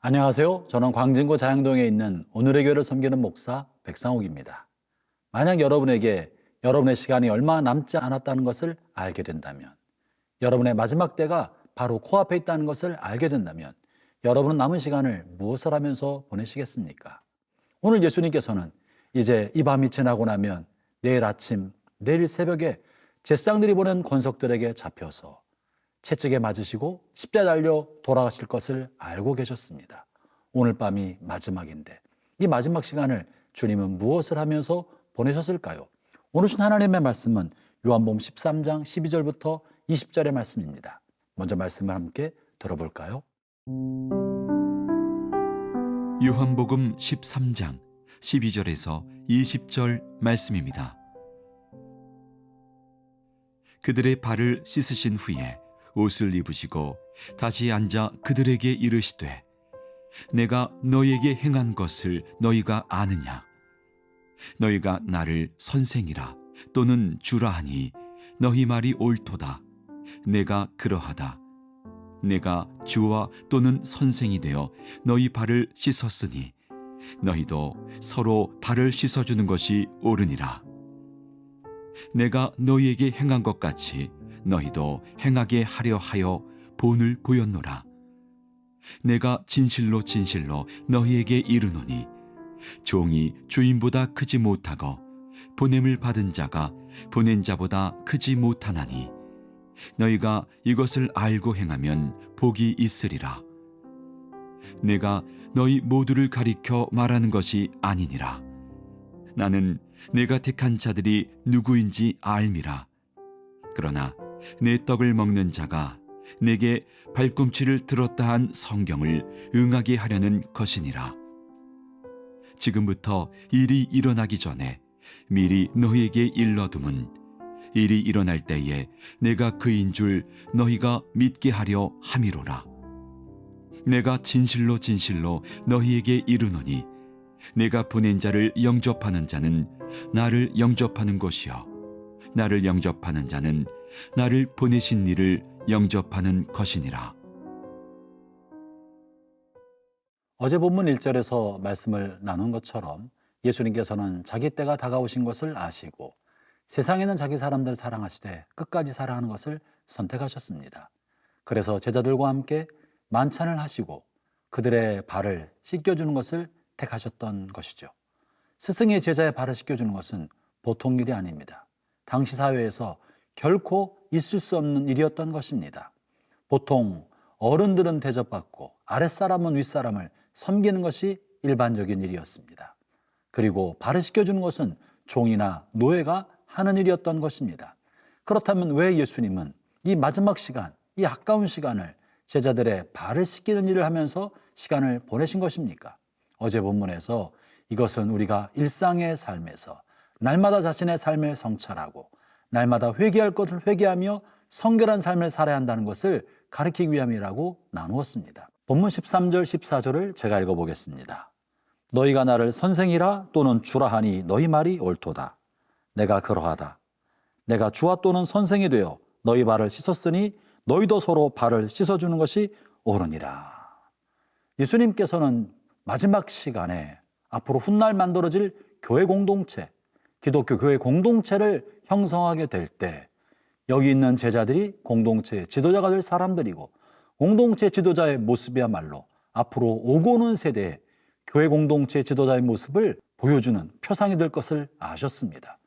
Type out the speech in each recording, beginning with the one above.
안녕하세요. 저는 광진구 자양동에 있는 오늘의 교회를 섬기는 목사 백상옥입니다. 만약 여러분에게 여러분의 시간이 얼마 남지 않았다는 것을 알게 된다면, 여러분의 마지막 때가 바로 코앞에 있다는 것을 알게 된다면, 여러분은 남은 시간을 무엇을 하면서 보내시겠습니까? 오늘 예수님께서는 이제 이 밤이 지나고 나면 내일 아침, 내일 새벽에 제사장들이 보낸 권속들에게 잡혀서 채찍에 맞으시고 십자가 달려 돌아가실 것을 알고 계셨습니다. 오늘 밤이 마지막인데 이 마지막 시간을 주님은 무엇을 하면서 보내셨을까요? 오늘 준 하나님의 말씀은 요한복음 13장 12절부터 20절의 말씀입니다. 먼저 말씀을 함께 들어볼까요? 요한복음 13장 12절에서 20절 말씀입니다. 그들의 발을 씻으신 후에 옷을 입으시고 다시 앉아 그들에게 이르시되 내가 너희에게 행한 것을 너희가 아느냐? 너희가 나를 선생이라 또는 주라 하니 너희 말이 옳도다. 내가 그러하다. 내가 주와 또는 선생이 되어 너희 발을 씻었으니 너희도 서로 발을 씻어주는 것이 옳으니라. 내가 너희에게 행한 것 같이 너희도 행하게 하려 하여 본을 보였노라. 내가 진실로 진실로 너희에게 이르노니 종이 주인보다 크지 못하고 보냄을 받은 자가 보낸 자보다 크지 못하나니 너희가 이것을 알고 행하면 복이 있으리라. 내가 너희 모두를 가리켜 말하는 것이 아니니라. 나는 내가 택한 자들이 누구인지 알미라. 그러나 내 떡을 먹는 자가 내게 발꿈치를 들었다 한 성경을 응하게 하려는 것이니라. 지금부터 일이 일어나기 전에 미리 너희에게 일러둠은 일이 일어날 때에 내가 그인 줄 너희가 믿게 하려 함이로라. 내가 진실로 진실로 너희에게 이르노니 내가 보낸 자를 영접하는 자는 나를 영접하는 것이요 나를 영접하는 자는 나를 보내신 이를 영접하는 것이니라. 어제 본문 1절에서 말씀을 나눈 것처럼 예수님께서는 자기 때가 다가오신 것을 아시고 세상에는 자기 사람들을 사랑하시되 끝까지 사랑하는 것을 선택하셨습니다. 그래서 제자들과 함께 만찬을 하시고 그들의 발을 씻겨주는 것을 택하셨던 것이죠. 스승이 제자의 발을 씻겨주는 것은 보통 일이 아닙니다. 당시 사회에서 결코 있을 수 없는 일이었던 것입니다. 보통 어른들은 대접받고 아랫사람은 윗사람을 섬기는 것이 일반적인 일이었습니다. 그리고 발을 씻겨주는 것은 종이나 노예가 하는 일이었던 것입니다. 그렇다면 왜 예수님은 이 마지막 시간, 이 아까운 시간을 제자들의 발을 씻기는 일을 하면서 시간을 보내신 것입니까? 어제 본문에서 이것은 우리가 일상의 삶에서 날마다 자신의 삶을 성찰하고 날마다 회개할 것을 회개하며 성결한 삶을 살아야 한다는 것을 가르치기 위함이라고 나누었습니다. 본문 13절 14절을 제가 읽어보겠습니다. 너희가 나를 선생이라 또는 주라 하니 너희 말이 옳도다. 내가 그러하다. 내가 주와 또는 선생이 되어 너희 발을 씻었으니 너희도 서로 발을 씻어주는 것이 옳으니라. 예수님께서는 마지막 시간에 앞으로 훗날 만들어질 교회 공동체, 기독교 교회 공동체를 형성하게 될 때 여기 있는 제자들이 공동체의 지도자가 될 사람들이고 공동체 지도자의 모습이야말로 앞으로 오고 오는 세대에 교회 공동체 지도자의 모습을 보여주는 표상이 될 것을 아셨습니다.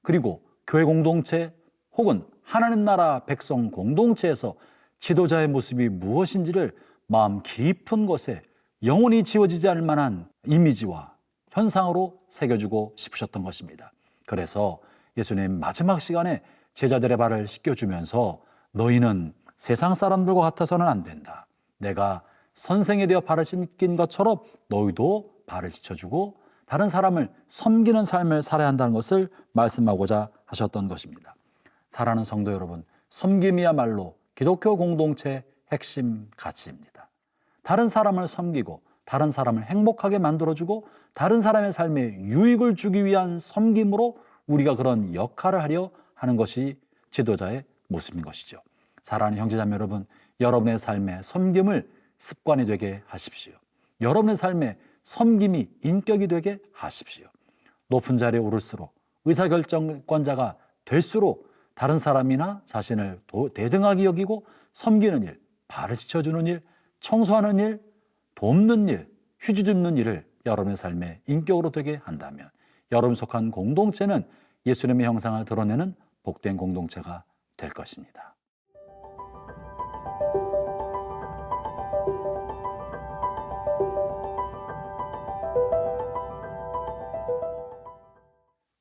그리고 교회 공동체 혹은 하나님 나라 백성 공동체에서 지도자의 모습이 무엇인지를 마음 깊은 곳에 영원히 지워지지 않을 만한 이미지와 현상으로 새겨주고 싶으셨던 것입니다. 그래서 예수님 마지막 시간에 제자들의 발을 씻겨주면서 너희는 세상 사람들과 같아서는 안 된다. 내가 선생이 되어 발을 씻긴 것처럼 너희도 발을 씻어주고 다른 사람을 섬기는 삶을 살아야 한다는 것을 말씀하고자 하셨던 것입니다. 사랑하는 성도 여러분, 섬김이야말로 기독교 공동체의 핵심 가치입니다. 다른 사람을 섬기고 다른 사람을 행복하게 만들어주고 다른 사람의 삶에 유익을 주기 위한 섬김으로 우리가 그런 역할을 하려 하는 것이 지도자의 모습인 것이죠. 사랑하는 형제자매 여러분, 여러분의 삶에 섬김을 습관이 되게 하십시오. 여러분의 삶에 섬김이 인격이 되게 하십시오. 높은 자리에 오를수록 의사결정권자가 될수록 다른 사람이나 자신을 대등하게 여기고 섬기는 일, 발을 씻어주는 일, 청소하는 일, 돕는 일, 휴지 줍는 일을 여러분의 삶의 인격으로 되게 한다면 여러분 속한 공동체는 예수님의 형상을 드러내는 복된 공동체가 될 것입니다.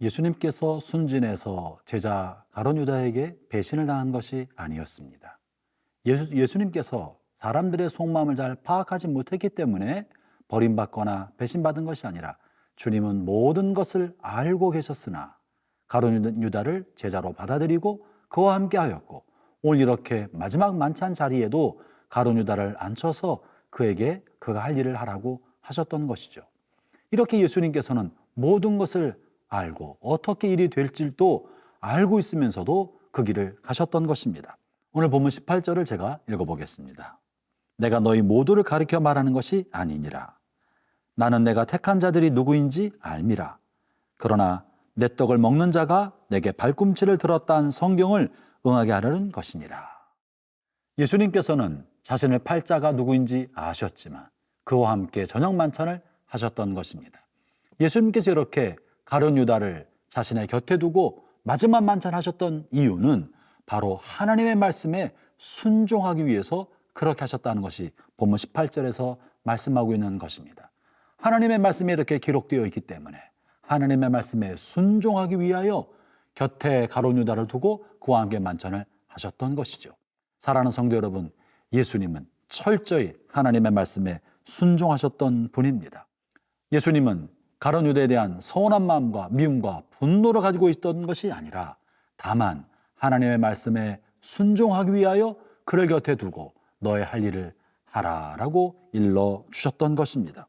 예수님께서 순진해서 제자 가룟 유다에게 배신을 당한 것이 아니었습니다. 예수님께서 사람들의 속마음을 잘 파악하지 못했기 때문에 버림받거나 배신받은 것이 아니라 주님은 모든 것을 알고 계셨으나 가룟 유다를 제자로 받아들이고 그와 함께 하였고 오늘 이렇게 마지막 만찬 자리에도 가룟 유다를 앉혀서 그에게 그가 할 일을 하라고 하셨던 것이죠. 이렇게 예수님께서는 모든 것을 알고 어떻게 일이 될지도 알고 있으면서도 그 길을 가셨던 것입니다. 오늘 본문 18절을 제가 읽어보겠습니다. 내가 너희 모두를 가리켜 말하는 것이 아니니라. 나는 내가 택한 자들이 누구인지 알미라. 그러나 내 떡을 먹는 자가 내게 발꿈치를 들었다 한 성경을 응하게 하려는 것이니라. 예수님께서는 자신의 팔자가 누구인지 아셨지만 그와 함께 저녁 만찬을 하셨던 것입니다. 예수님께서 이렇게 가룟 유다를 자신의 곁에 두고 마지막 만찬하셨던 이유는 바로 하나님의 말씀에 순종하기 위해서 그렇게 하셨다는 것이 본문 18절에서 말씀하고 있는 것입니다. 하나님의 말씀이 이렇게 기록되어 있기 때문에 하나님의 말씀에 순종하기 위하여 곁에 가룟 유다를 두고 그와 함께 만찬을 하셨던 것이죠. 사랑하는 성도 여러분, 예수님은 철저히 하나님의 말씀에 순종하셨던 분입니다. 예수님은 가룟 유다에 대한 서운한 마음과 미움과 분노를 가지고 있던 것이 아니라 다만 하나님의 말씀에 순종하기 위하여 그를 곁에 두고 너의 할 일을 하라라고 일러주셨던 것입니다.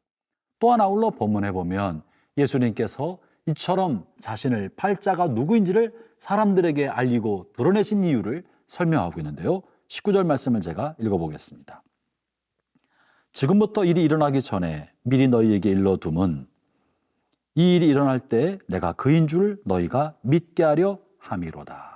또한 아울러 본문에 보면 예수님께서 이처럼 자신을 팔자가 누구인지를 사람들에게 알리고 드러내신 이유를 설명하고 있는데요. 19절 말씀을 제가 읽어보겠습니다. 지금부터 일이 일어나기 전에 미리 너희에게 일러둠은 이 일이 일어날 때 내가 그인 줄 너희가 믿게 하려 함이로다.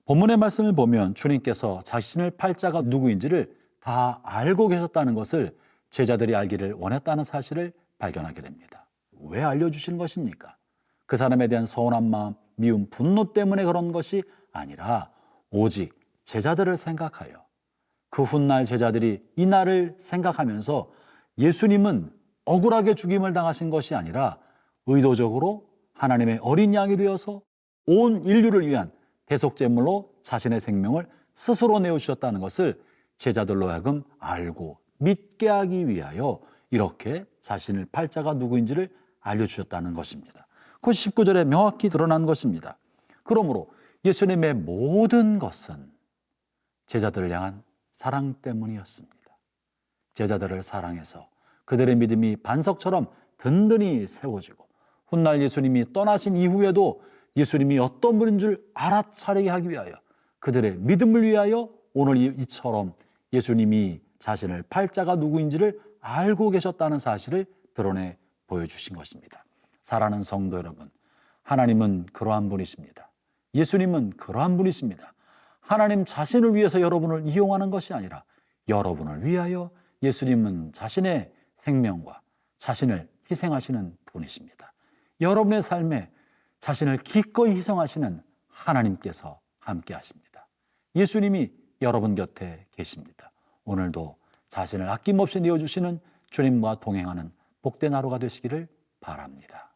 본문의 말씀을 보면 주님께서 자신의 팔자가 누구인지를 다 알고 계셨다는 것을 제자들이 알기를 원했다는 사실을 발견하게 됩니다. 왜 알려주신 것입니까? 그 사람에 대한 서운한 마음, 미움, 분노 때문에 그런 것이 아니라 오직 제자들을 생각하여 그 훗날 제자들이 이 날을 생각하면서 예수님은 억울하게 죽임을 당하신 것이 아니라 의도적으로 하나님의 어린 양이 되어서 온 인류를 위한 대속제물로 자신의 생명을 스스로 내어주셨다는 것을 제자들로 하여금 알고 믿게 하기 위하여 이렇게 자신의 팔자가 누구인지를 알려주셨다는 것입니다. 그 19절에 명확히 드러난 것입니다. 그러므로 예수님의 모든 것은 제자들을 향한 사랑 때문이었습니다. 제자들을 사랑해서 그들의 믿음이 반석처럼 든든히 세워지고 훗날 예수님이 떠나신 이후에도 예수님이 어떤 분인 줄 알아차리게 하기 위하여 그들의 믿음을 위하여 오늘 이처럼 예수님이 자신을 팔자가 누구인지를 알고 계셨다는 사실을 드러내 보여주신 것입니다. 사랑하는 성도 여러분, 하나님은 그러한 분이십니다. 예수님은 그러한 분이십니다. 하나님 자신을 위해서 여러분을 이용하는 것이 아니라 여러분을 위하여 예수님은 자신의 생명과 자신을 희생하시는 분이십니다. 여러분의 삶에 자신을 기꺼이 희생하시는 하나님께서 함께 하십니다. 예수님이 여러분 곁에 계십니다. 오늘도 자신을 아낌없이 내어주시는 주님과 동행하는 복된 하루가 되시기를 바랍니다.